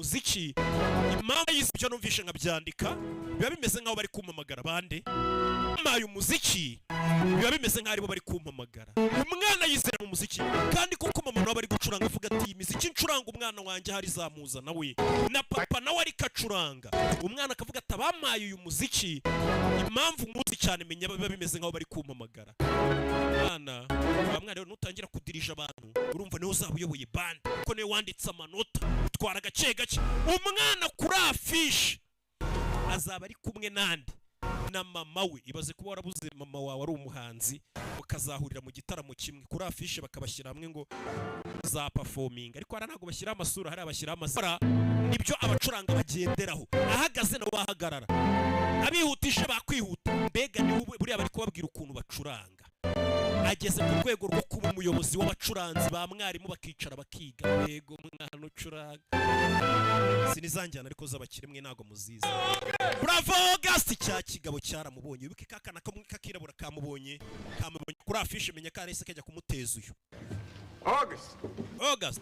umuziki impamvu y'ibyo numvishe nkabyandika biba bimeze nkaho bari kumpamagara bande bamaye umuziki biba bimeze nkaho aribo bari kumpamagara umwana yizera mu muziki kandi kuko mama nawe bari gucuranga avuga ati imiziki ncuranga umwana wanjye hari zamuza nawe na papa nawe ari kacuranga umwana akavuga ati bamaye uyu muziki impamvu nkuzi cyane menya biba bimeze nkaho bari kumpamagara mwana bamwana rero nutangira kudirija abantu urumva niho uzaba uyoboye bande kuko niwe wanditse amanota utwara agace gake umwana kuri afishe azaba ari kumwe nandi na mama we ibaze kuba warabuze mama wawe ari umuhanzi ukazahurira mu gitaramo kimwe kuri afishe bakabashyira hamwe ngo za performing ariko ara ntago bashyira amasura hari abashyira amasura nibyo abacuranga bagenderaho ahagaze na wahagarara abihutisha bakwihuta mbega ni buriya bari kubabwira ukuntu bacuranga ageze ku rwego rwo kuba umuyobozi w'abacuranzi ba mwarimu bakicara bakiga yego mwana ucuranga sinizanjyana ariko z'abakiremwe nago muziza bravo August cya kigabo cyaramubonye wibuke kakana kamwe kakirabura kamubonye kuri afishe menya karese kajya kumuteza uyu August